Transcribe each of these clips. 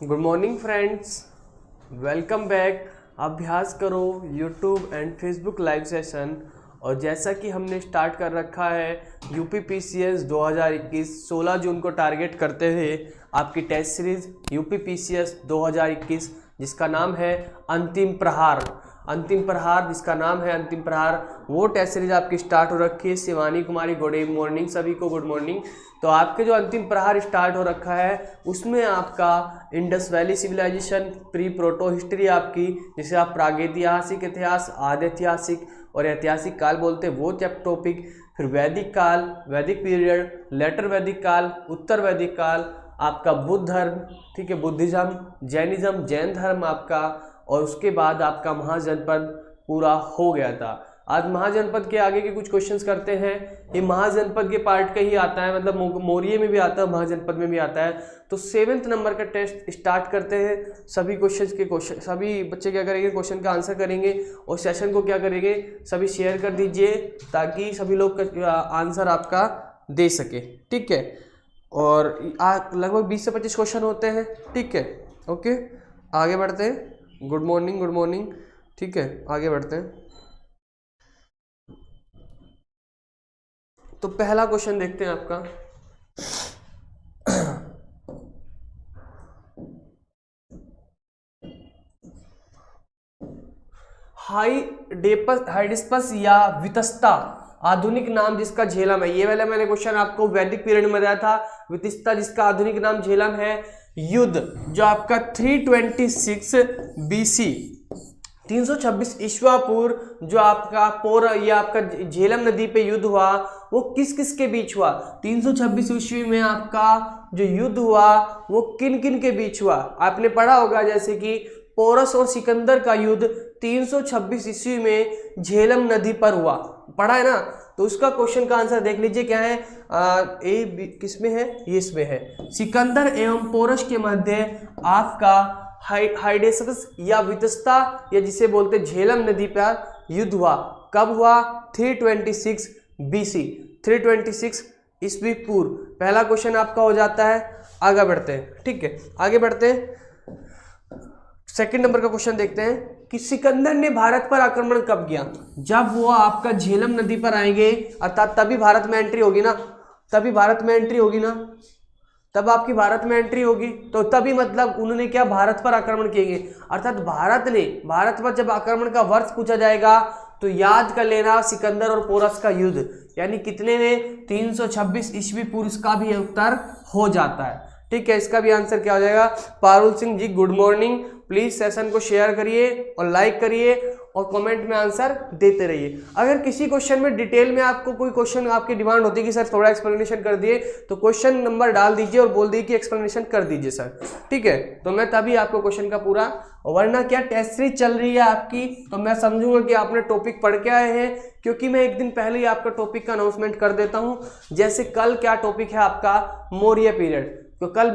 Good morning friends, welcome back. अभ्यास करो YouTube and Facebook live session. और जैसा कि हमने स्टार्ट कर रखा है यूपीपीसीएस 2021 16 जून को टारगेट करते हुए आपकी टेस्ट सीरीज यूपीपीसीएस 2021 जिसका नाम है अंतिम प्रहार जिसका नाम है अंतिम प्रहार, वो टेस्ट सीरीज आपकी स्टार्ट हो रखी है। शिवानी कुमारी, गुड मॉर्निंग सभी को, गुड मॉर्निंग। तो आपके जो अंतिम प्रहार स्टार्ट हो रखा है उसमें आपका Indus valley civilisation, pre proto history आपकी, जिसे आप प्रागैतिहासिक इतिहास, आद्य ऐतिहासिक और ऐतिहासिक काल बोलते हैं, वो टॉपिक। फिर वैदिक काल, वैदिक पीरियड, लेटर वैदिक काल, उत्तर वैदिक काल, आपका बुद्ध धर्म, ठीक है, बुद्धिज्म, जैनिज्म, जैन धर्म आपका, और उसके बाद आपका महाजनपद पूरा हो गया था। आज महाजनपद के आगे के कुछ क्वेश्चंस करते हैं। ये महाजनपद के पार्ट का ही आता है, मतलब मौर्य में भी आता है, महाजनपद में भी आता है। तो 7वें नंबर का टेस्ट स्टार्ट करते हैं। सभी सभी बच्चे क्या करेंगे, क्वेश्चन का आंसर करेंगे और सेशन को क्या करेंगे, सभी शेयर कर दीजिए ताकि सभी लोग आंसर आपका दे सके, ठीक है। और लगभग 20 से 25 क्वेश्चन होते हैं, ठीक है। ओके, आगे बढ़ते हैं। गुड मॉर्निंग, ठीक है, आगे बढ़ते हैं। तो पहला क्वेश्चन देखते हैं आपका। हाइडिस्पस या वितस्ता आधुनिक नाम जिसका झेलम है। ये वाला मैंने क्वेश्चन आपको वैदिक पीरियड में दिया था। वितस्ता जिसका आधुनिक नाम झेलम है। युद्ध जो आपका 326 बीसी 326 ईस्वी पूर्व जो आपका ये आपका झेलम नदी पे युद्ध हुआ, वो किस किस के बीच हुआ। 326 ईस्वी में आपका जो युद्ध हुआ वो किन किन के बीच हुआ। आपने पढ़ा होगा जैसे कि पोरस और सिकंदर का युद्ध 326 ईस्वी में झेलम नदी पर हुआ, पढ़ा है ना। तो उसका क्वेश्चन का आंसर देख लीजिए क्या है। किस में है, ये इसमें है। सिकंदर एवं पोरस के मध्य आपका हाइडेसकस या वितस्ता या जिसे बोलते झेलम नदी पर युद्ध हुआ। कब हुआ? 326 बीसी, 326 ईस्वी पूर्व। पहला क्वेश्चन आपका हो जाता है। आगे बढ़ते हैं, ठीक है, आगे बढ़ते हैं। सेकंड नंबर का क्वेश्चन देखते हैं कि सिकंदर ने भारत पर आक्रमण कब किया। जब वो आपका झेलम नदी पर आएंगे, अर्थात तभी भारत में एंट्री होगी ना, तभी भारत में एंट्री होगी ना, तब आपकी भारत में एंट्री होगी। तो तभी मतलब उन्होंने क्या, भारत पर आक्रमण किएंगे। अर्थात भारत पर जब आक्रमण का वर्ष पूछा जाएगा तो याद कर लेना सिकंदर और पोरस का युद्ध, यानी कितने में, 326 ईस्वी पूर्व। इसका भी उत्तर हो जाता है, ठीक है। इसका भी आंसर क्या हो जाएगा। Parul Singh ji, good morning. Please session को शेयर करिए और लाइक करिए और कमेंट में आंसर देते रहिए। अगर किसी क्वेश्चन में डिटेल में आपको कोई क्वेश्चन आपकी डिमांड होती है कि सर थोड़ा एक्सप्लेनेशन कर दिए, तो क्वेश्चन नंबर डाल दीजिए और बोल दीजिए कि एक्सप्लेनेशन कर दीजिए सर, ठीक है। तो मैं तभी आपको क्वेश्चन का पूरा, वरना क्या टेस्ट सीरीज चल रही है आपकी, तो मैं समझूंगा कि आपने टॉपिक पढ़ के आए हैं, क्योंकि मैं एक दिन पहले ही आपका टॉपिक का अनाउंसमेंट कर देता हूं। जैसे कल क्या टॉपिक है आपका, मौर्य पीरियड। तो कल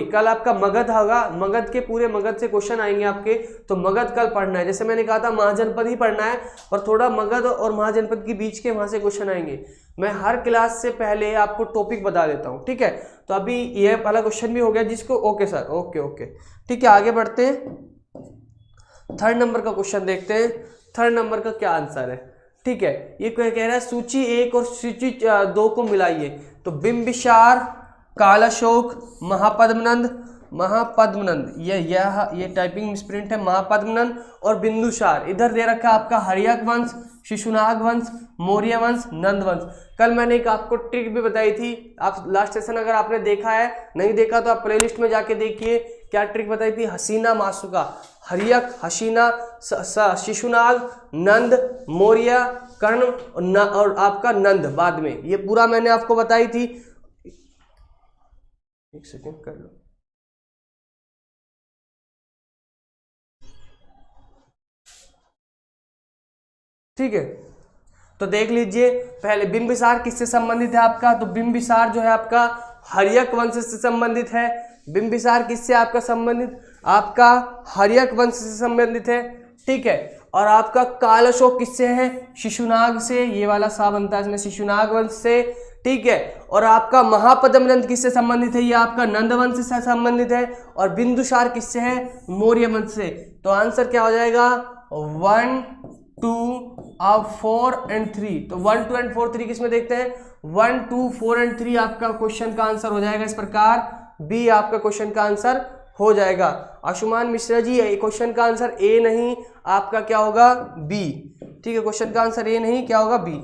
कल आपका मगध होगा, मगध के पूरे मगध से क्वेश्चन आएंगे आपके, तो मगध कल पढ़ना है। जैसे मैंने कहा था महाजनपद ही पढ़ना है, और थोड़ा मगध और महाजनपद के बीच के वहां से क्वेश्चन आएंगे। मैं हर क्लास से पहले आपको टॉपिक बता देता हूँ, ठीक है। तो अभी यह पहला क्वेश्चन भी हो गया जिसको, ओके सर, ओके, ठीक है। आगे बढ़ते हैं, थर्ड नंबर का क्वेश्चन देखते हैं। थर्ड नंबर का क्या आंसर है, ठीक है। ये कह रहा है सूची 1 और सूची 2 को मिलाइए। तो बिंबिसार, कालाशोक, महापद्मनंद, ये टाइपिंग मिसप्रिंट है, महापद्मनंद और बिंदुसार। इधर दे रखा है आपका हर्यक वंश, शिशुनाग वंश, मौर्य वंश, नंद वंश। कल मैंने एक आपको ट्रिक भी बताई थी, आप लास्ट सेशन अगर आपने देखा है, नहीं देखा तो आप प्लेलिस्ट में जाके देखिए। क्या ट्रिक बताई थी, हसीना मासुका, हर्यक, हसीना, शिशुनाग, नंद, मौर्य, कर्ण और आपका नंद बाद में, ये पूरा मैंने आपको बताई थी। एक सेकेंड कर लो, ठीक है। तो देख लीजिए, पहले बिंबिसार किससे संबंधित है आपका, तो बिंबिसार जो है आपका हर्यक वंश से संबंधित है। बिंबिसार किससे आपका संबंधित, आपका हर्यक वंश से संबंधित है, ठीक है। और आपका कालाशोक किससे है, शिशुनाग से, ये वाला सा बनता है इसमें, शिशुनाग वंश से, ठीक है। और आपका महापद्म ग्रंथ किससे संबंधित है? ये आपका नंद वंश से संबंधित है। और बिंदुसार किससे है? मौर्य वंश से। तो आंसर क्या हो जाएगा? 1, 2 अब 4 और 3। तो 1, 2 और 4, 3 किसमें देखते हैं? 1, 2, 4 और 3 आपका क्वेश्चन का आंसर हो जाएगा। इस प्रकार बी आपका क्वेश्चन का आंसर हो जाएगा। आयुष्मान मिश्रा जी, क्वेश्चन का आंसर ए नहीं, आपका क्या होगा? बी। ठीक है, क्वेश्चन का आंसर ए नहीं, क्या होगा? बी।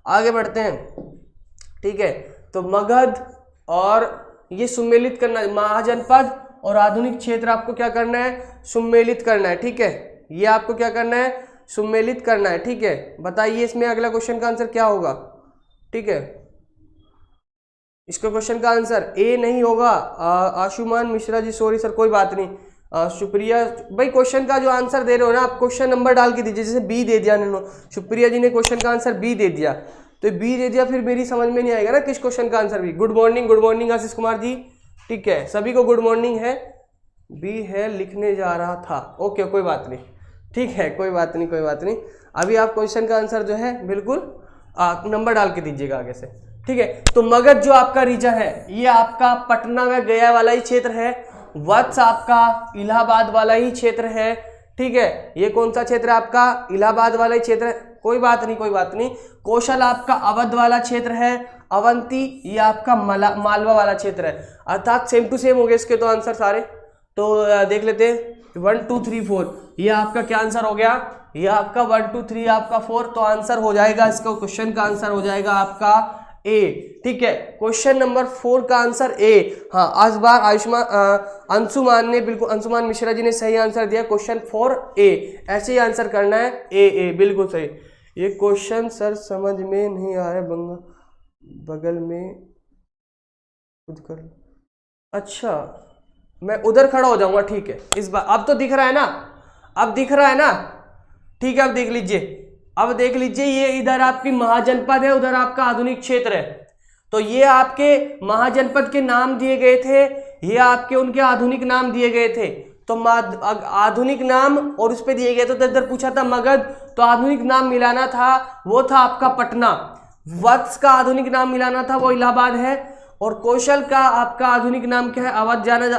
आगे बढ़ते हैं। ठीक है, तो मगध और ये सुमेलित करना, महाजनपद और आधुनिक क्षेत्र आपको क्या करना है? सुमेलित करना है। ठीक है, ये आपको क्या करना है? सुमेलित करना है। ठीक है, बताइए इसमें अगला क्वेश्चन का आंसर क्या होगा? ठीक है, इसका क्वेश्चन का आंसर ए नहीं होगा। आशुमान मिश्रा जी, सॉरी सर, कोई बात नहीं। सुप्रिया भाई, क्वेश्चन का जो आंसर दे रहे हो ना आप, क्वेश्चन नंबर डाल के दीजिए। जैसे बी दे दिया इन्होंने, सुप्रिया जी ने क्वेश्चन का आंसर बी दे दिया, तो बी दे दिया, फिर मेरी समझ में नहीं आएगा ना किस क्वेश्चन का answer B. Good morning Ashish Kumar ji. ठीक है, सभी को गुड मॉर्निंग है। बी है, लिखने जा रहा था। ओके, कोई बात नहीं, ठीक है, कोई बात नहीं। अभी आप क्वेश्चन का आंसर जो है बिल्कुल नंबर डाल के दीजिएगा आगे से। ठीक है, तो मगध जो आपका रीजन है ये आपका पटना में गया वाला ही क्षेत्र है। वत्स आपका इलाहाबाद वाला ही क्षेत्र है। ठीक है, ये कौन सा क्षेत्र है आपका? इलाहाबाद वाला ही क्षेत्र है। कोई बात नहीं। कौशल आपका अवध वाला क्षेत्र है। अवंती ये आपका मालवा वाला क्षेत्र है। अर्थात सेम टू सेम हो गए इसके तो आंसर सारे। तो देख लेते हैं 1, 2, 3, 4, ये आपका क्या आंसर हो गया? ये आपका 1, 2, 3 आपका 4, तो आंसर हो जाएगा इसका, क्वेश्चन का आंसर हो जाएगा आपका ए। ठीक है, क्वेश्चन नंबर 4 का आंसर ए। हाँ, इस बार आयुष्मान अंशुमान ने बिल्कुल, अंशुमान मिश्रा जी ने सही आंसर दिया, क्वेश्चन 4 ए। ऐसे ही आंसर करना है, ए बिल्कुल सही। ये क्वेश्चन सर समझ में नहीं आ रहा, बगल में खुद कर। अच्छा, मैं उधर खड़ा हो जाऊंगा। ठीक है, इस बार अब तो दिख रहा है ना? अब दिख रहा है ना? ठीक है, अब देख लीजिए, ये इधर आपकी महाजनपद है, उधर आपका आधुनिक क्षेत्र है। तो ये आपके महाजनपद के नाम दिए गए थे, ये आपके उनके आधुनिक नाम दिए गए थे। तो आधुनिक नाम और उस पे दिए गए, तो इधर पूछा था मगध, तो आधुनिक नाम मिलाना था, वो था आपका पटना। वत्स का आधुनिक नाम मिलाना था, वो इलाहाबाद है। और कौशल का आपका आधुनिक नाम क्या है?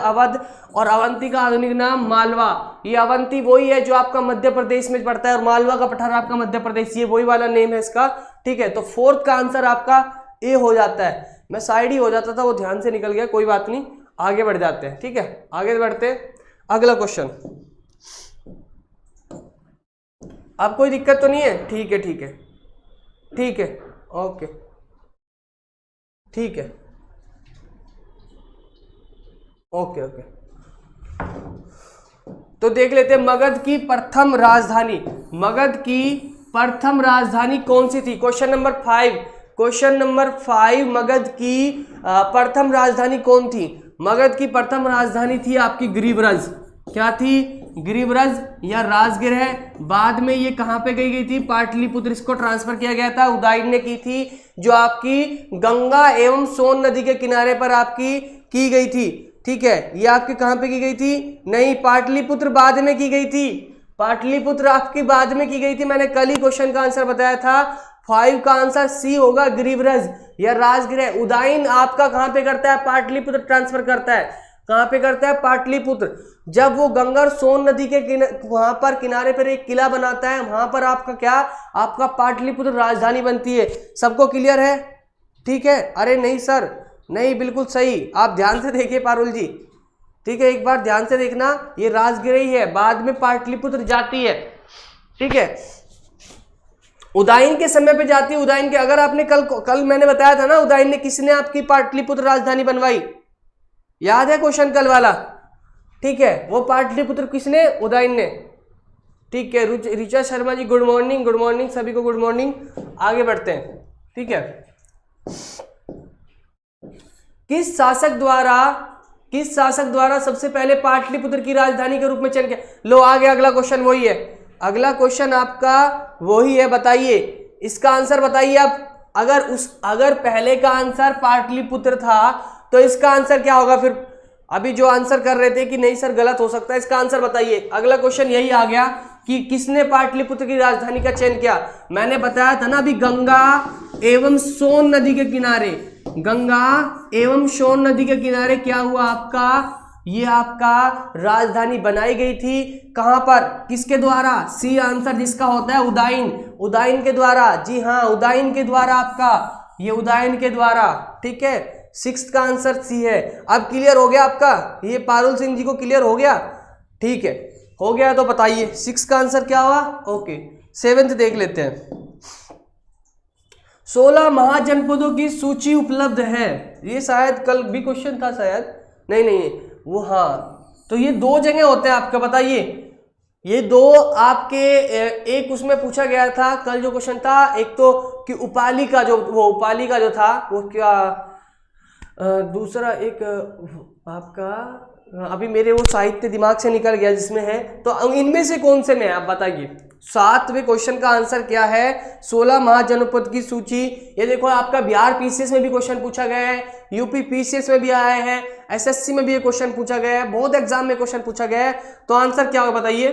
अवध। और अवंती का आधुनिक नाम मालवा। ये अवंती वही है जो आपका मध्य प्रदेश में पड़ता है, और मालवा का पठार आपका मध्य प्रदेश, ये वही वाला नेम है इसका। ठीक है, तो 4th का आंसर आपका ए हो जाता है। मैं साइड ही हो जाता था, वो ध्यान से निकल गया, कोई बात नहीं, आगे बढ़ जाते हैं। ठीक है, आगे बढ़ते हैं। अगला क्वेश्चन, अब कोई दिक्कत तो नहीं है? ठीक है, ओके, ठीक है, ओके। तो देख लेते हैं मगध की प्रथम राजधानी कौन सी थी? क्वेश्चन नंबर 5, मगध की प्रथम राजधानी कौन थी? मगध की प्रथम राजधानी थी आपकी गिरिब्रज। क्या थी? गिरिब्रज या राजगृह। बाद में ये कहां पे गई थी? पाटलिपुत्र, इसको ट्रांसफर किया गया था, उदयन ने की थी, जो आपकी गंगा एवं सोन नदी के किनारे पर आपकी की गई थी। ठीक है, ये आपकी कहां पे की गई थी? नहीं, पाटलिपुत्र बाद में की गई थी, पाटलिपुत्र आपकी बाद में की गई थी। मैंने कल ही क्वेश्चन का आंसर बताया था। 5 का आंसर सी होगा, गिरिब्रज या राजगृह। उदयन आपका कहां पे करता है? पाटलिपुत्र ट्रांसफर करता है। कहां पे करता है? पाटलिपुत्र। जब वो गंगा और सोन नदी के वहां पर किनारे पर एक किला बनाता है, वहां पर आपका क्या? आपका पाटलिपुत्र राजधानी बनती है। सबको क्लियर है? ठीक है, अरे नहीं सर, नहीं, बिल्कुल सही, आप ध्यान से देखिए पारुल जी। ठीक है, एक बार ध्यान से देखना, ये राजगृह ही है, बाद में पाटलिपुत्र जाती है। ठीक है, उदयन के समय पे जाती है। उदयन के, अगर आपने कल मैंने बताया था ना, उदयन ने किसने आपकी पाटलिपुत्र राजधानी बनवाई? याद है क्वेश्चन कल वाला? ठीक है, वो पाटलिपुत्र किसने? उदयन ने। ठीक है, ऋचा शर्मा जी गुड मॉर्निंग, सभी को गुड मॉर्निंग। आगे बढ़ते हैं। ठीक है, किस शासक द्वारा सबसे पहले पाटलिपुत्र की राजधानी के रूप में चयन किया? लो आ गया अगला क्वेश्चन, वही है अगला क्वेश्चन आपका, वही है। बताइए इसका आंसर बताइए आप। अगर पहले का आंसर पाटलिपुत्र था तो इसका आंसर क्या होगा? फिर अभी जो आंसर कर रहे थे कि नहीं सर गलत हो सकता है, इसका आंसर बताइए। अगला क्वेश्चन यही आ गया कि किसने पाटलिपुत्र की राजधानी का चयन किया? मैंने बताया था ना अभी, गंगा एवं सोन नदी के किनारे, गंगा एवं सोन नदी के किनारे क्या हुआ आपका, ये आपका राजधानी बनाई गई थी। कहां पर, किसके द्वारा, सी आंसर जिसका होता है उदाइन, उदाइन के द्वारा। जी हाँ, उदाइन के द्वारा आपका, ये उदाइन के द्वारा। ठीक है, 6th का आंसर सी है। अब क्लियर हो गया आपका, ये पारुल सिंह जी को क्लियर हो गया। ठीक है, हो गया तो बताइए 6 का आंसर क्या हुआ। ओके, 7th देख लेते हैं। 16 महाजनपदों की सूची उपलब्ध है। ये शायद कल भी क्वेश्चन था शायद, नहीं वो, हाँ तो ये 2 जगह होते हैं आपका, बताइए ये 2 आपके, एक उसमें पूछा गया था कल जो क्वेश्चन था, एक तो कि उपाली का जो, वो उपाली का जो था वो क्या, दूसरा एक आपका, अभी मेरे वो साहित्य दिमाग से निकल गया जिसमें है, तो इनमें से कौन से में आप बताइए। 7वें क्वेश्चन का आंसर क्या है, 16 महाजनपद की सूची। ये देखो आपका बिहार पीसीएस में भी क्वेश्चन पूछा गया है, यूपी पीसीएस में भी आया है, एसएससी में भी ये क्वेश्चन पूछा गया है, बहुत एग्जाम में क्वेश्चन पूछा गया है। तो आंसर क्या होगा बताइए,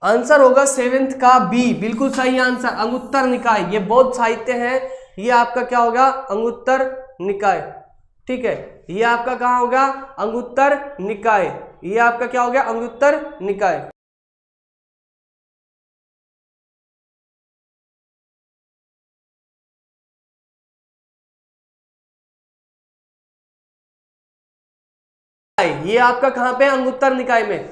आंसर होगा 7th का बी, बिल्कुल सही आंसर, अंगुत्तर निकाय। ये बौद्ध साहित्य है, ये आपका क्या होगा, अंगुत्तर निकाय। ठीक है, ये आपका कहाँ होगा, अंगुत्तर निकाय। ये आपका क्या हो गया, अंगुत्तर निकाय। ये आपका कहां पे, अंगुत्तर निकाय में,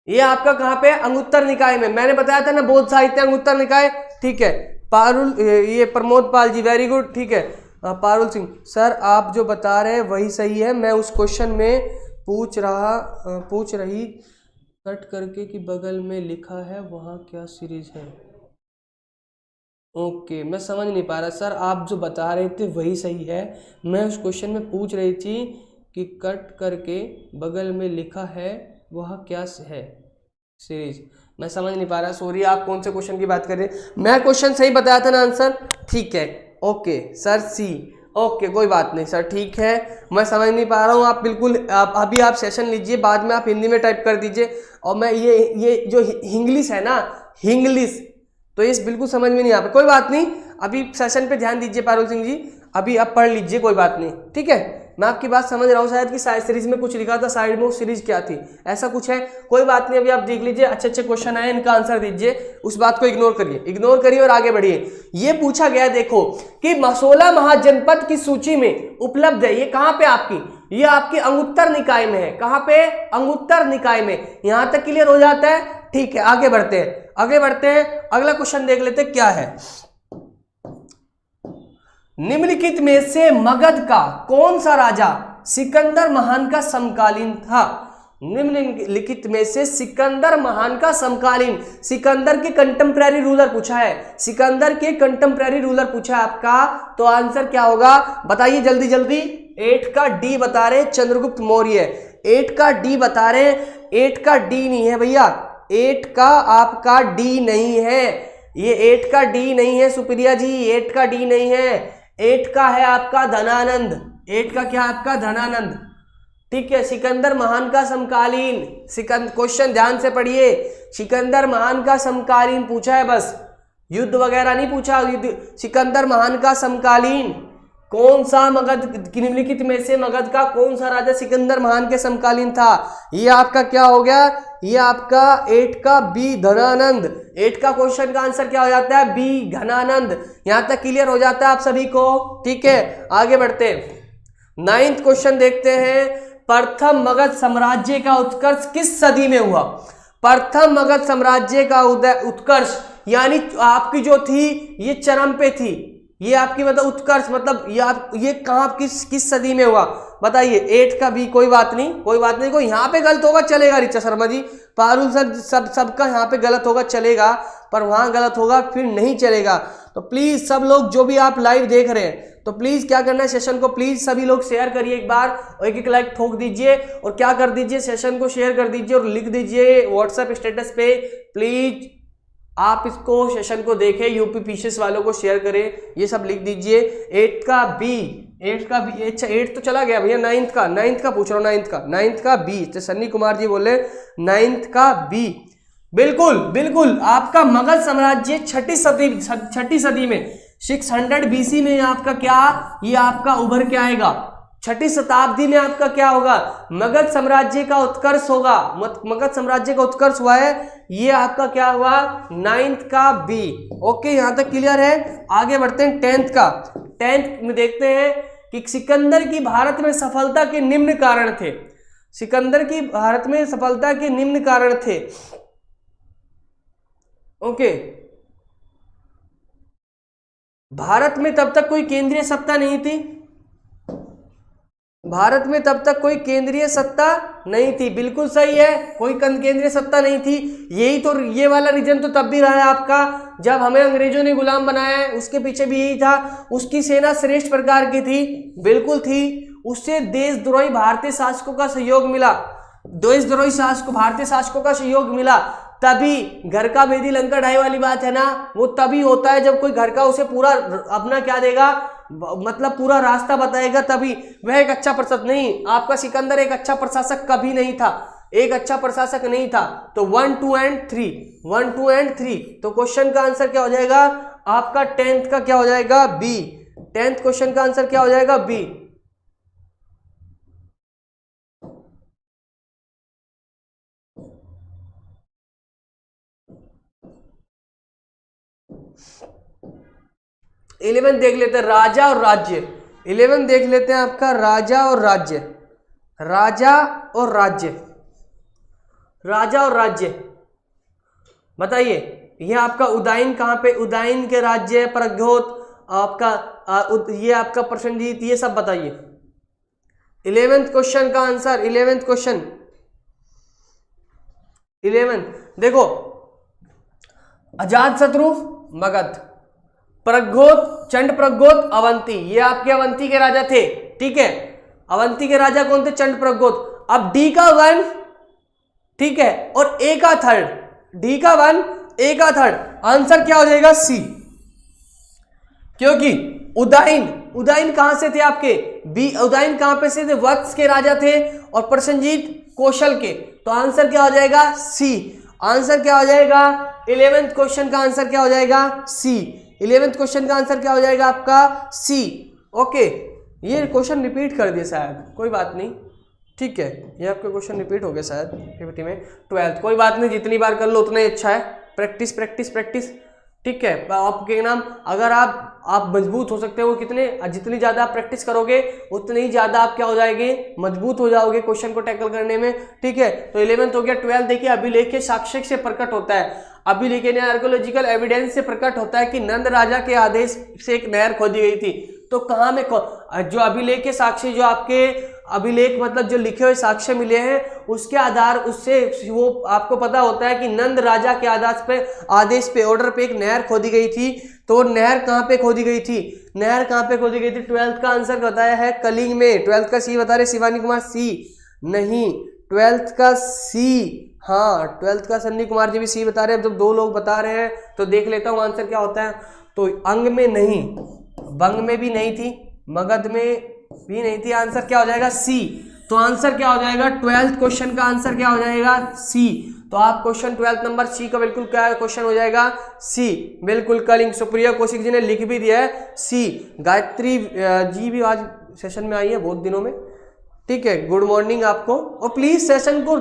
ये आपका कहां पे, अंगुत्तर निकाय में। मैंने बताया था ना बौद्ध साहित्य अंगुत्तर निकाय। ठीक है, पारुल, ये प्रमोद पाल जी, वेरी गुड। ठीक है, पारुल सिंह सर आप जो बता रहे हैं वही सही है, मैं उस क्वेश्चन में पूछ रही कट करके कि बगल में लिखा है वहाँ क्या सीरीज है। ओके, मैं समझ नहीं पा रहा सर, आप जो बता रहे थे वही सही है, मैं उस क्वेश्चन में पूछ रही थी कि कट करके बगल में लिखा है वह क्या है सीरीज, मैं समझ नहीं पा रहा, सॉरी। आप कौन से क्वेश्चन की बात कर रहे हैं, मैं क्वेश्चन सही बताया था ना आंसर। ठीक है, ओके सर सी, ओके कोई बात नहीं सर, ठीक है, मैं समझ नहीं पा रहा हूँ। आप बिल्कुल अभी आप सेशन लीजिए, बाद में आप हिंदी में टाइप कर दीजिए। और मैं ये जो इंग्लिश है ना, इंग्लिश, तो ये बिल्कुल समझ में नहीं आ रहा, कोई बात नहीं, अभी सेशन पे ध्यान दीजिए पारुल सिंह जी, अभी आप पढ़ लीजिए, कोई बात नहीं। ठीक है, मैं आपकी बात समझ रहा हूँ, शायद कि सीरीज में कुछ लिखा था साइड में, वो सीरीज क्या थी, ऐसा कुछ है, कोई बात नहीं। अभी आप देख लीजिए, अच्छे अच्छे क्वेश्चन आए, इनका आंसर दीजिए, उस बात को इग्नोर करिए और आगे बढ़िए। ये पूछा गया देखो कि 16 महाजनपद की सूची में उपलब्ध है, ये कहाँ पे आपकी, ये आपकी अंगुत्तर निकाय में है। कहाँ पे, अंगुत्तर निकाय में। यहां तक क्लियर हो जाता है। ठीक है, आगे बढ़ते हैं, अगला क्वेश्चन देख लेते क्या है। निम्नलिखित में से मगध का कौन सा राजा सिकंदर महान का समकालीन था। निम्नलिखित में से सिकंदर महान का समकालीन, सिकंदर के कंटेम्पररी रूलर पूछा है, सिकंदर के कंटेम्पररी रूलर पूछा है आपका, तो आंसर क्या होगा बताइए जल्दी जल्दी। 8 का डी बता रहे चंद्रगुप्त मौर्य, 8 का डी बता रहे, 8 का डी नहीं है भैया, 8 का आपका डी नहीं है, ये 8 का डी नहीं है सुप्रिया जी, 8 का डी नहीं है, 8 का है आपका धनानंद, 8 का क्या आपका धनानंद। ठीक है, सिकंदर महान का समकालीन, क्वेश्चन ध्यान से पढ़िए, सिकंदर महान का समकालीन पूछा है, बस युद्ध वगैरह नहीं पूछा, युद्ध, सिकंदर महान का समकालीन कौन सा मगध, निम्नलिखित में से मगध का कौन सा राजा सिकंदर महान के समकालीन था। ये आपका क्या हो गया, ये आपका 8 का बी धनानंद, 8 का क्वेश्चन का आंसर क्या हो जाता है, बी धनानंद। यहां तक क्लियर हो जाता है आप सभी को। ठीक है, आगे बढ़ते हैं। 9th क्वेश्चन देखते हैं, प्रथम मगध साम्राज्य का उत्कर्ष किस सदी में हुआ। प्रथम मगध साम्राज्य का उत्कर्ष यानी आपकी जो थी ये चरम पे थी, ये आपकी मतलब उत्कर्ष, मतलब ये कहाँ किस सदी में हुआ बताइए। 8 का बी, कोई बात नहीं, कोई यहाँ पे गलत होगा चलेगा ऋचा शर्मा जी, पारुल सर सबका यहाँ पे गलत होगा चलेगा, पर वहाँ गलत होगा फिर नहीं चलेगा। तो प्लीज सब लोग जो भी आप लाइव देख रहे हैं, तो प्लीज क्या करना है, सेशन को प्लीज सभी लोग शेयर करिए एक बार, और एक लाइक ठोक दीजिए, और क्या कर दीजिए सेशन को शेयर कर दीजिए और लिख दीजिए व्हाट्सएप स्टेटस पे, प्लीज आप इसको सेशन को देखें, यूपी पीसीएस वालों को शेयर करें, ये सब लिख दीजिए। 8 का बी, अच्छा 8 तो चला गया भैया, 9th का पूछ रहा हूँ, 9th का बी, तो सन्नी कुमार जी बोले 9th का बी, बिल्कुल आपका मगध साम्राज्य छठी सदी में 600 BC में आपका क्या, ये आपका उभर के आएगा। 6ठी शताब्दी में आपका क्या होगा, मगध साम्राज्य का उत्कर्ष होगा। मगध साम्राज्य का उत्कर्ष हुआ है, ये आपका क्या हुआ, 9th का बी। ओके, यहां तक क्लियर है। आगे बढ़ते हैं 10th का। 10th में देखते हैं कि सिकंदर की भारत में सफलता के निम्न कारण थे। सिकंदर की भारत में सफलता के निम्न कारण थे। ओके, भारत में तब तक कोई केंद्रीय सत्ता नहीं थी। भारत में तब तक कोई केंद्रीय सत्ता नहीं थी, बिल्कुल सही है, कोई केंद्रीय सत्ता नहीं थी। यही तो, ये वाला रीजन तो तब भी रहा है आपका जब हमें अंग्रेजों ने गुलाम बनाया है, उसके पीछे भी यही था। उसकी सेना श्रेष्ठ प्रकार की थी, बिल्कुल थी। उससे देशद्रोही भारतीय शासकों का सहयोग मिला, देशद्रोही शासकों, भारतीय शासकों का सहयोग मिला। तभी घर का भेदी लंका ढाई वाली बात है ना, वो तभी होता है जब कोई घर का उसे पूरा अपना क्या देगा, मतलब पूरा रास्ता बताएगा, तभी। वह एक अच्छा प्रशासक नहीं, आपका सिकंदर एक अच्छा प्रशासक कभी नहीं था, एक अच्छा प्रशासक नहीं था। तो 1, 2 and 3, 1, 2 and 3। तो क्वेश्चन का आंसर क्या हो जाएगा आपका 10th का, क्या हो जाएगा, बी। 10th क्वेश्चन का आंसर क्या हो जाएगा, बी। इलेवन देख लेते हैं, राजा और राज्य। 11 देख लेते हैं आपका, राजा और राज्य। राजा और राज्य, राजा और राज्य बताइए। ये आपका उदयन कहाँ पे, उदयन के राज्य, प्रज्ञोत आपका ये आपका प्रसन्नजीत, ये सब बताइए। 11th क्वेश्चन का आंसर, 11th क्वेश्चन, 11 देखो, अजातशत्रु मगध, प्रज्ञोत, चंड प्रज्ञोत, अवंती, ये आपके अवंती के राजा थे। ठीक है, अवंती के राजा कौन थे, चंड प्रज्ञोत। अब डी का 1, ठीक है, और ए का 3rd, डी का 1, ए का 3rd, आंसर क्या हो जाएगा, सी। क्योंकि उदयन, उदयन कहां से थे आपके, बी, उदयन कहां पे से थे, वत्स के राजा थे, और प्रसन्नजीत कौशल के। तो आंसर क्या हो जाएगा, सी। आंसर क्या हो जाएगा, 11th क्वेश्चन का आंसर क्या हो जाएगा, सी। 11th क्वेश्चन का आंसर क्या हो जाएगा आपका, सी। ओके, ये क्वेश्चन रिपीट कर दिया शायद, कोई बात नहीं, ठीक है, ये आपके क्वेश्चन रिपीट हो गया शायद पीपीटी में। 12th, कोई बात नहीं, जितनी बार कर लो उतना ही अच्छा है। प्रैक्टिस प्रैक्टिस प्रैक्टिस, ठीक है। आपके नाम, अगर आप मजबूत हो सकते हो, कितने, जितनी ज़्यादा आप प्रैक्टिस करोगे उतनी ही ज़्यादा आप क्या हो जाएंगे, मजबूत हो जाओगे क्वेश्चन को टैकल करने में। ठीक है, तो 11th हो गया। 12th देखिए, अभिलेख के साक्ष्य से प्रकट होता है, अभिलेख यानी आर्कोलॉजिकल एविडेंस से प्रकट होता है कि नंद राजा के आदेश से एक नहर खोदी गई थी। तो कहाँ में, जो अभिलेख के साक्ष्य, जो आपके अभिलेख मतलब जो लिखे हुए साक्ष्य मिले हैं, उसके आधार, उससे वो आपको पता होता है कि नंद राजा के आदेश पे ऑर्डर पे एक नहर खोदी गई थी। तो नहर कहाँ पे खोदी गई थी, नहर कहाँ पे खोदी गई थी। 12th का आंसर बताया है कलिंग में। 12th का सी बता रहे शिवानी कुमार, सी नहीं, 12th का सी, हाँ 12th का सन्नी कुमार जी भी सी बता रहे हैं। जब दो लोग बता रहे हैं तो देख लेता हूँ आंसर क्या होता है। तो अंग में नहीं, बंग में भी नहीं थी, मगध में भी नहीं थी, आंसर क्या हो जाएगा, सी। तो आंसर क्या हो जाएगा, 12th क्वेश्चन का आंसर क्या हो जाएगा, सी। तो आप क्वेश्चन 12th नंबर सी का बिल्कुल क्या क्वेश्चन हो जाएगा, सी, बिल्कुल कलिंग। सुप्रिया कौशिक जी ने लिख भी दिया है सी। गायत्री जी भी आज सेशन में आई है बहुत दिनों में, ठीक है, गुड मॉर्निंग आपको। और प्लीज सेशन को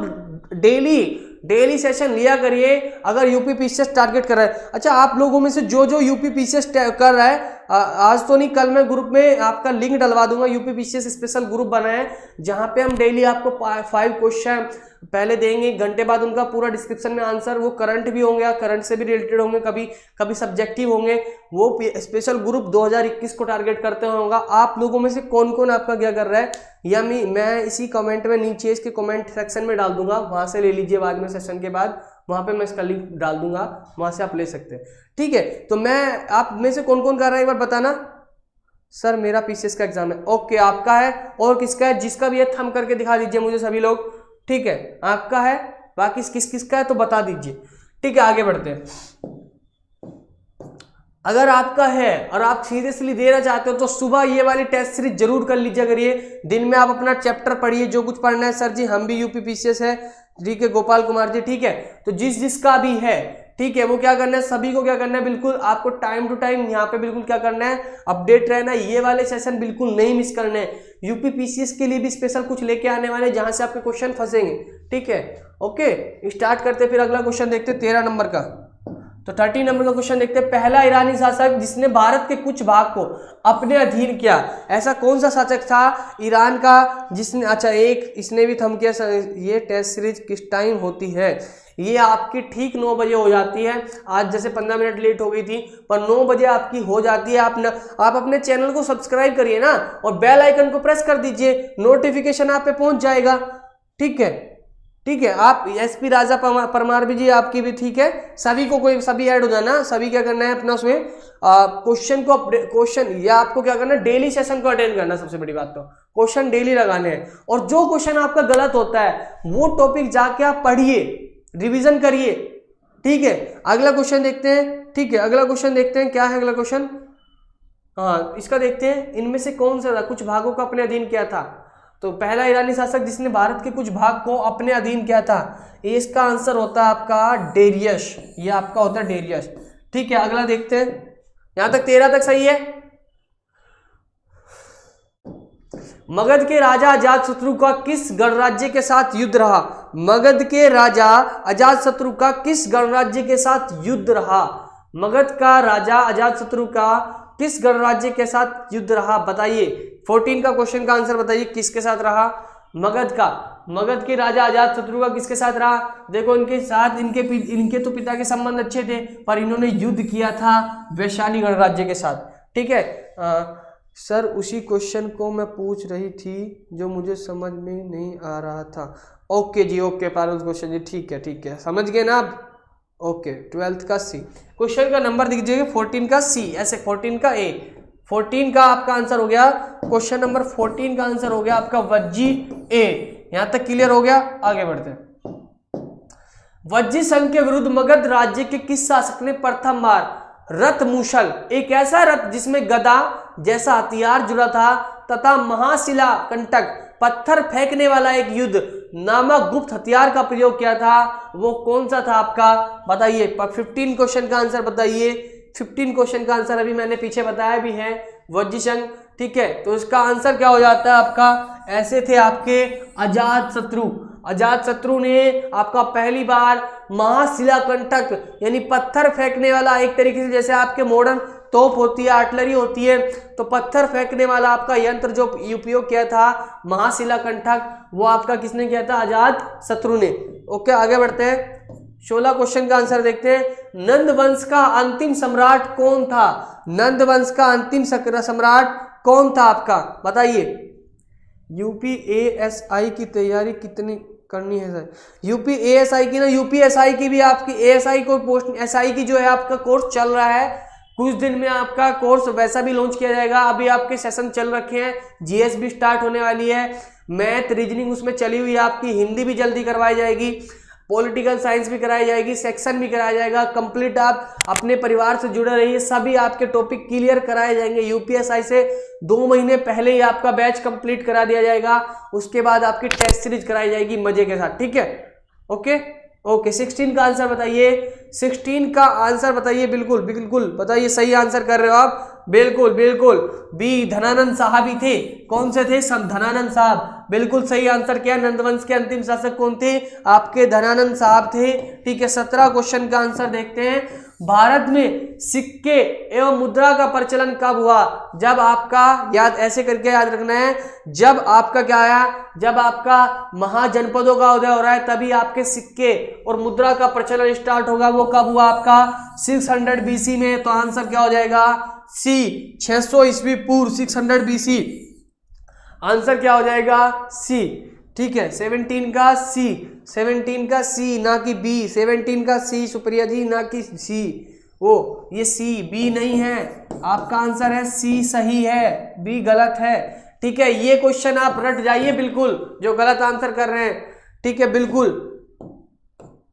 डेली सेशन लिया करिए अगर यूपी पीसीएस टारगेट कर रहा है। अच्छा, आप लोगों में से जो यूपी पीसीएस कर रहा है, आज तो नहीं कल मैं ग्रुप में आपका लिंक डलवा दूंगा। यूपी पीसीएस स्पेशल ग्रुप बना है जहां पे हम डेली आपको 5 क्वेश्चन पहले देंगे, 1 घंटे बाद उनका पूरा डिस्क्रिप्शन में आंसर, वो करंट भी होंगे या करंट से भी रिलेटेड होंगे, कभी सब्जेक्टिव होंगे। वो स्पेशल ग्रुप 2021 को टारगेट करते होगा। आप लोगों में से कौन कौन आपका क्या कर रहा है, या मैं इसी कमेंट में नीचे इसके कमेंट सेक्शन में डाल दूंगा, वहां से ले लीजिए बाद में सेशन के बाद, वहां पे मैं इसका लिंक डाल दूंगा, वहां से आप ले सकते हैं। ठीक है, तो मैं आप में से कौन कौन कर रहा है एक बार बताना। सर मेरा पीसीएस का एग्जाम है, ओके आपका है, और किसका है, जिसका भी है थंब करके दिखा दीजिए मुझे सभी लोग। ठीक है, आपका है, बाकी किसका है तो बता दीजिए। ठीक है, आगे बढ़ते हैं। अगर आपका है और आप सीरियसली देना चाहते हो तो सुबह ये वाली टेस्ट सीरीज जरूर कर लीजिए करिए। दिन में आप अपना चैप्टर पढ़िए जो कुछ पढ़ना है। सर जी हम भी यूपी पीसीएस है, जी के गोपाल कुमार जी, ठीक है। तो जिसका भी है, ठीक है, वो क्या करना है, सभी को क्या करना है, बिल्कुल आपको टाइम टू टाइम यहाँ पे बिल्कुल क्या करना है, अपडेट रहना है। ये वाले सेशन बिल्कुल नहीं मिस करने हैं। यूपी पीसीएस के लिए भी स्पेशल कुछ लेके आने वाले हैं जहां से आपके क्वेश्चन फंसेंगे। ठीक है, ओके, स्टार्ट करते फिर अगला क्वेश्चन देखते 13 नंबर का। तो 30 नंबर का क्वेश्चन देखते हैं। पहला ईरानी शासक जिसने भारत के कुछ भाग को अपने अधीन किया, ऐसा कौन सा शासक था ईरान का जिसने, अच्छा एक इसने भी थम किया। ये टेस्ट सीरीज किस टाइम होती है, ये आपकी ठीक 9 बजे हो जाती है। आज जैसे 15 मिनट लेट हो गई थी, पर 9 बजे आपकी हो जाती है। आप अपने चैनल को सब्सक्राइब करिए ना, और बेल आइकन को प्रेस कर दीजिए, नोटिफिकेशन आप पे पहुंच जाएगा। ठीक है, ठीक है, आप एसपी राजा परमार भी जी आपकी भी, ठीक है, सभी को कोई सभी ऐड हो जाना। सभी क्या करना है अपना उसमें क्वेश्चन को क्वेश्चन, या आपको क्या करना है, डेली सेशन को अटेंड करना। सबसे बड़ी बात तो क्वेश्चन डेली लगाने हैं, और जो क्वेश्चन आपका गलत होता है वो टॉपिक जाके आप पढ़िए, रिवीजन करिए। ठीक है, अगला क्वेश्चन देखते हैं। ठीक है, अगला क्वेश्चन देखते हैं, क्या है अगला क्वेश्चन। हाँ, इसका देखते हैं, इनमें से कौन सा था कुछ भागों को अपने अधीन किया था। तो पहला ईरानी शासक जिसने भारत के कुछ भाग को अपने अधीन किया था, ये इसका आंसर होता है आपका डेरियस। ये आपका होता है डेरियस। ठीक है, अगला देखते हैं। यहां तक 13 तक सही है। मगध के राजा अजातशत्रु का किस गणराज्य के साथ युद्ध रहा। मगध के राजा अजातशत्रु का किस गणराज्य के साथ युद्ध रहा। मगध का राजा अजातशत्रु का किस गणराज्य के साथ युद्ध रहा, बताइए। 14 का क्वेश्चन का आंसर बताइए, किसके साथ रहा। मगध का, मगध के राजा अजातशत्रु का किसके साथ रहा। देखो इनके साथ इनके तो पिता के संबंध अच्छे थे, पर इन्होंने युद्ध किया था वैशाली गणराज्य के साथ। ठीक है, सर उसी क्वेश्चन को मैं पूछ रही थी जो मुझे समझ में नहीं आ रहा था। ओके जी, ओके पारुल क्वेश्चन जी, ठीक है, ठीक है, समझ गए ना आप। ओके, 12th का सी क्वेश्चन का नंबर दीजिएगा, 14 का सी, ऐसे 14 का ए। 14 का आपका आंसर हो गया, क्वेश्चन नंबर 14 का आंसर हो गया आपका वज्जी ए। यहां तक क्लियर हो गया, आगे बढ़ते हैं। वज्जी संघ के विरुद्ध मगध राज्य के किस शासक ने प्रथम बार रथ मूसल, एक ऐसा रथ जिसमें गदा जैसा हथियार जुड़ा था तथा महाशिला कंटक पत्थर फेंकने वाला एक युद्ध नामक गुप्त हथियार का प्रयोग किया था, वो कौन सा था आपका, बताइए। 15 क्वेश्चन का आंसर बताइए। 15 क्वेश्चन का आंसर अभी मैंने पीछे बताया भी है, वज्जी संघ। ठीक है, तो इसका आंसर क्या हो जाता है आपका, ऐसे थे आपके अजातशत्रु। अजातशत्रु ने आपका पहली बार महाशिला कंटक यानी पत्थर फेंकने वाला, एक तरीके से जैसे आपके मॉडर्न तोप होती है, आर्टिलरी होती है, तो पत्थर फेंकने वाला आपका यंत्र जो उपयोग किया था महाशिला कंटक, वो आपका किसने किया था, अजातशत्रु ने। ओके, आगे बढ़ते हैं। 16 क्वेश्चन का आंसर देखते हैं। नंद वंश का अंतिम सम्राट कौन था। नंद वंश का अंतिम सम्राट कौन था आपका, बताइए। यूपीएसआई की तैयारी कितनी करनी है सर। यूपीएसआई की ना, यूपीएसआई की भी आपकी एएसआई को पोस्ट एसआई की जो है आपका कोर्स चल रहा है, कुछ दिन में आपका कोर्स वैसा भी लॉन्च किया जाएगा। अभी आपके सेशन चल रखे हैं, जीएस भी स्टार्ट होने वाली है, मैथ रीजनिंग उसमें चली हुई है आपकी, हिंदी भी जल्दी करवाई जाएगी, पॉलिटिकल साइंस भी कराई जाएगी, सेक्शन भी कराया जाएगा। कंप्लीट आप अपने परिवार से जुड़े रहिए, सभी आपके टॉपिक क्लियर कराए जाएंगे। यूपीएसआई से 2 महीने पहले ही आपका बैच कंप्लीट करा दिया जाएगा, उसके बाद आपकी टेस्ट सीरीज कराई जाएगी मजे के साथ। ठीक है, ओके ओके। 16 का आंसर बताइए। 16 का आंसर बताइए, बिल्कुल बिल्कुल बताइए, सही आंसर कर रहे हो आप, बिल्कुल बिल्कुल। बी धनानंद साहब ही थे। कौन से थे, धनानंद साहब, बिल्कुल सही आंसर किया। नंदवंश के अंतिम शासक कौन थे, आपके धनानंद साहब थे। ठीक है, 17 क्वेश्चन का आंसर देखते हैं। भारत में सिक्के एवं मुद्रा का प्रचलन कब हुआ। जब आपका याद ऐसे करके याद रखना है, जब आपका क्या आया, जब आपका महाजनपदों का उदय हो रहा है तभी आपके सिक्के और मुद्रा का प्रचलन स्टार्ट होगा। वो कब हुआ आपका 600 बीसी में। तो आंसर क्या हो जाएगा, सी 600 ईस्वी पूर्व, 600 बीसी। आंसर क्या हो जाएगा, सी। ठीक है, 17 का सी, 17 का सी ना कि बी, 17 का सी सुप्रिया जी, ना कि सी। ओ ये सी, बी नहीं है, आपका आंसर है सी सही है, बी गलत है। ठीक है, ये क्वेश्चन आप रट जाइए बिल्कुल, जो गलत आंसर कर रहे हैं। ठीक है, बिल्कुल,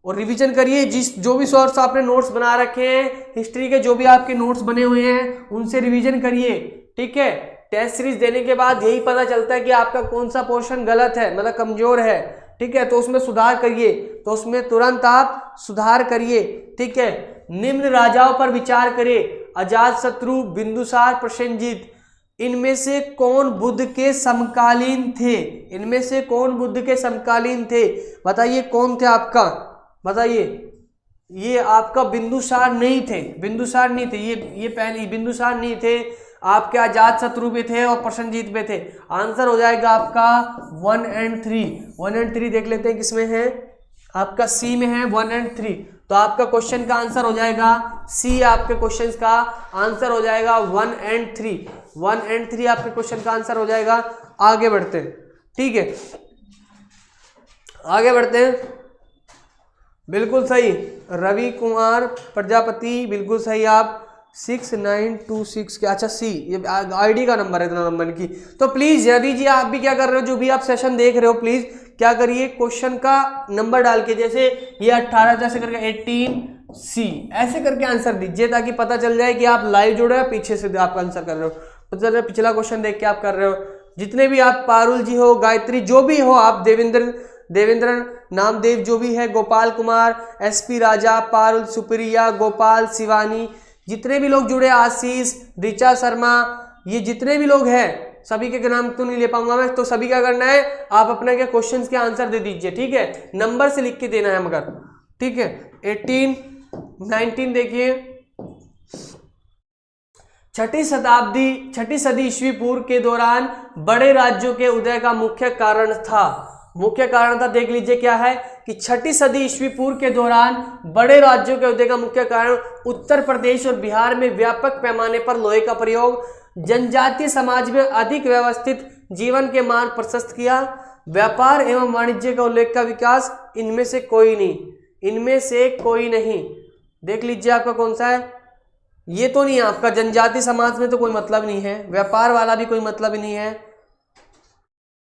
और रिवीजन करिए। जो भी सोर्स आपने नोट्स बना रखे हैं, हिस्ट्री के जो भी आपके नोट्स बने हुए हैं, उनसे रिवीजन करिए। ठीक है, टेस्ट सीरीज देने के बाद यही पता चलता है कि आपका कौन सा पोर्शन गलत है, मतलब कमजोर है। ठीक है, तो उसमें सुधार करिए, तो उसमें तुरंत आप सुधार करिए। ठीक है, निम्न राजाओं पर विचार करें, अजातशत्रु, बिंदुसार, प्रसेनजीत, इनमें से कौन बुद्ध के समकालीन थे? इनमें से कौन बुद्ध के समकालीन थे? बताइए कौन थे आपका, बताइए। ये आपका बिंदुसार नहीं थे, बिंदुसार नहीं थे, ये पहले बिंदुसार नहीं थे, आपके अजातशत्रु भी थे और प्रसेनजीत भी थे। आंसर हो जाएगा आपका 1 और 3। 1 और 3 देख लेते हैं किसमें है, आपका सी में है 1 और 3। तो आपका क्वेश्चन का आंसर हो जाएगा सी, आपके क्वेश्चन का आंसर हो जाएगा 1 और 3। 1 और 3 आपके क्वेश्चन का आंसर हो जाएगा। आगे बढ़ते हैं, ठीक है, आगे बढ़ते हैं। बिल्कुल सही, रवि कुमार प्रजापति, बिल्कुल सही आप 6926 के, अच्छा सी, ये आईडी का नंबर है, इतना नंबर की। तो प्लीज रवि जी आप भी क्या कर रहे हो, जो भी आप सेशन देख रहे हो, प्लीज क्या करिए, क्वेश्चन का नंबर डाल के, जैसे ये 18 जैसे करके 18C ऐसे करके आंसर दीजिए, ताकि पता चल जाए कि आप लाइव जुड़े हो, पीछे से आप आंसर कर रहे हो, पता चल रहा है पिछला क्वेश्चन देख के आप कर रहे हो। जितने भी आप, पारुल जी हो, गायत्री, जो भी हो आप, देवेंद्र नामदेव जो भी है, गोपाल कुमार, SP राजा, पारुल, सुप्रिया, गोपाल, शिवानी, जितने भी लोग जुड़े, आशीष, ऋचा शर्मा, ये जितने भी लोग हैं, सभी के नाम तो नहीं ले पाऊंगा मैं, तो सभी क्या करना है, आप अपना क्या क्वेश्चंस के आंसर दे दीजिए। ठीक है, नंबर से लिख के देना है मगर, ठीक है। 18, 19 देखिए, छठी सदी ईस्वी पूर्व के दौरान बड़े राज्यों के उदय का मुख्य कारण था, देख लीजिए क्या है कि छठी सदी ईस्वी पूर्व के दौरान बड़े राज्यों के उदय का मुख्य कारण उत्तर प्रदेश और बिहार में व्यापक पैमाने पर लोहे का प्रयोग, जनजातीय समाज में अधिक व्यवस्थित जीवन के मार्ग प्रशस्त किया, व्यापार एवं वाणिज्य का उल्लेख का विकास, इनमें से कोई नहीं। देख लीजिए आपका कौन सा है, ये तो नहीं है आपका, जनजातीय समाज में तो कोई मतलब नहीं है, व्यापार वाला भी कोई मतलब नहीं है,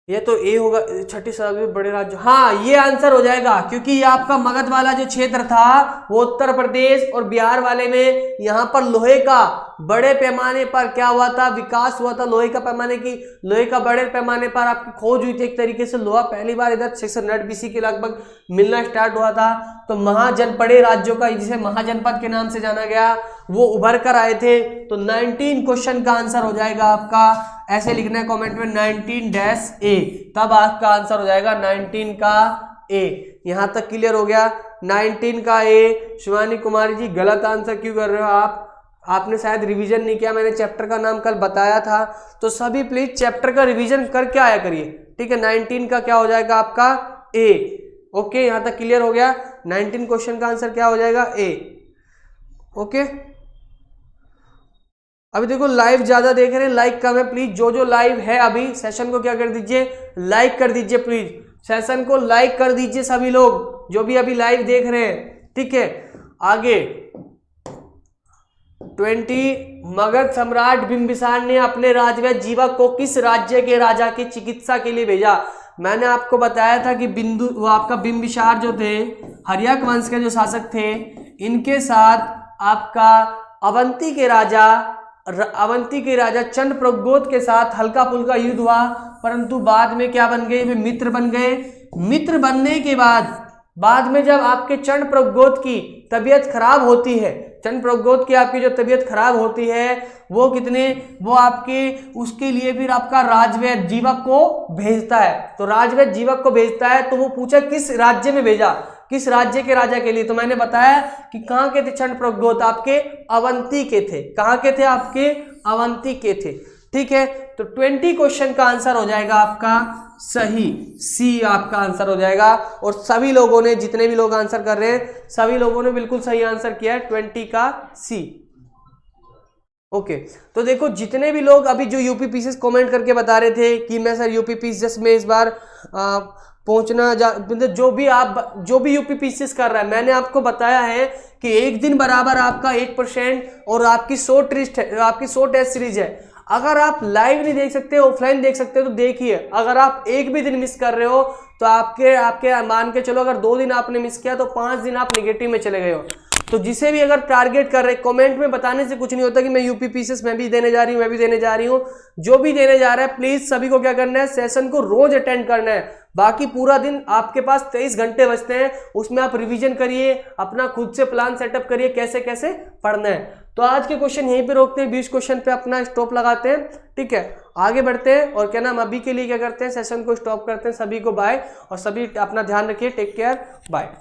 ये तो ए होगा, छठी सदी में बड़े राज्य, हाँ ये आंसर हो जाएगा, क्योंकि ये आपका मगध वाला जो क्षेत्र था वो उत्तर प्रदेश और बिहार वाले में, यहाँ पर लोहे का बड़े पैमाने पर क्या हुआ था, विकास हुआ था, लोहे का बड़े पैमाने पर आपकी खोज हुई थी। एक तरीके से लोहा पहली बार इधर 600 BC के लगभग मिलना स्टार्ट हुआ था। तो महाजनपदे राज्यों का, जिसे महाजनपद के नाम से जाना गया, वो उभर कर आए थे। तो 19 क्वेश्चन का आंसर हो जाएगा आपका, ऐसे लिखना है कमेंट में 19-A, तब आपका आंसर हो जाएगा 19 का A। यहां तक क्लियर हो गया, 19 का A। शिवानी कुमारी जी गलत आंसर क्यों कर रहे हो आप, आपने शायद रिवीजन नहीं किया, मैंने चैप्टर का नाम कल बताया था, तो सभी प्लीज चैप्टर का रिवीजन करके आया करिए। ठीक है, 19 का क्या हो जाएगा आपका A। ओके, यहां तक क्लियर हो गया, 19 क्वेश्चन का आंसर क्या हो जाएगा A। ओके, अभी देखो लाइव ज्यादा देख रहे हैं, लाइक कम है, प्लीज जो लाइव है अभी सेशन को क्या कर दीजिए, लाइक कर दीजिए, प्लीज सेशन को लाइक कर दीजिए सभी लोग जो भी अभी लाइव देख रहे हैं। ठीक है, आगे 20, मगध सम्राट बिंबिसार ने अपने राजवैद्य जीवक को किस राज्य के राजा की चिकित्सा के लिए भेजा? मैंने आपको बताया था कि वो आपका बिंबिसार जो थे, हर्यक वंश के जो शासक थे, इनके साथ आपका अवंती के राजा चंद्रप्रद्योत के साथ हल्का फुल्का युद्ध हुआ, परंतु बाद में क्या बन गए, वे मित्र बन गए। मित्र बनने के बाद में जब आपके चंद्रप्रद्योत की तबीयत खराब होती है, चंद्रप्रद्योत की आपकी जो तबीयत खराब होती है, वो आपके उसके लिए फिर आपका राजवैद्य जीवक को भेजता है। तो राजवैद्य जीवक को भेजता है, तो वो पूछा किस राज्य में भेजा, किस राज्य के राजा के लिए? तो मैंने बताया कि कहाँ के थे चंद्रप्रद्योत, आपके अवंती के थे। कहाँ के थे? आपके अवंती के थे। ठीक है, तो 20 क्वेश्चन का आंसर हो जाएगा आपका सही, सी आपका आंसर हो जाएगा। और सभी लोगों ने, जितने भी लोग आंसर कर रहे हैं, सभी लोगों ने बिल्कुल सही आंसर किया है, 20 का सी। ओके, तो देखो जितने भी लोग अभी जो यूपीपीसीएस कमेंट करके बता रहे थे कि मैं सर यूपीपीसीएस में इस बार पहुंचना, जो भी यूपीपीसीएस कर रहा है, मैंने आपको बताया है कि एक दिन बराबर आपका 1% और आपकी 100 टेस्ट सीरीज है। अगर आप लाइव नहीं देख सकते, ऑफलाइन देख सकते हो तो देखिए। अगर आप एक भी दिन मिस कर रहे हो तो आपके मान के चलो, अगर 2 दिन आपने मिस किया तो 5 दिन आप नेगेटिव में चले गए हो। तो जिसे भी अगर टारगेट कर रहे, कमेंट में बताने से कुछ नहीं होता कि मैं यूपी पीसीएस मैं भी देने जा रही हूँ, मैं भी देने जा रही हूँ। जो भी देने जा रहा है प्लीज सभी को क्या करना है, सेशन को रोज अटेंड करना है। बाकी पूरा दिन आपके पास 23 घंटे बचते हैं, उसमें आप रिवीजन करिए, अपना खुद से प्लान सेटअप करिए कैसे कैसे पढ़ना है। तो आज के क्वेश्चन यहीं पे रोकते हैं, 20 क्वेश्चन पे अपना स्टॉप लगाते हैं, ठीक है। आगे बढ़ते हैं और क्या नाम, अभी के लिए क्या करते हैं, सेशन को स्टॉप करते हैं। सभी को बाय, और सभी अपना ध्यान रखिए, टेक केयर, बाय।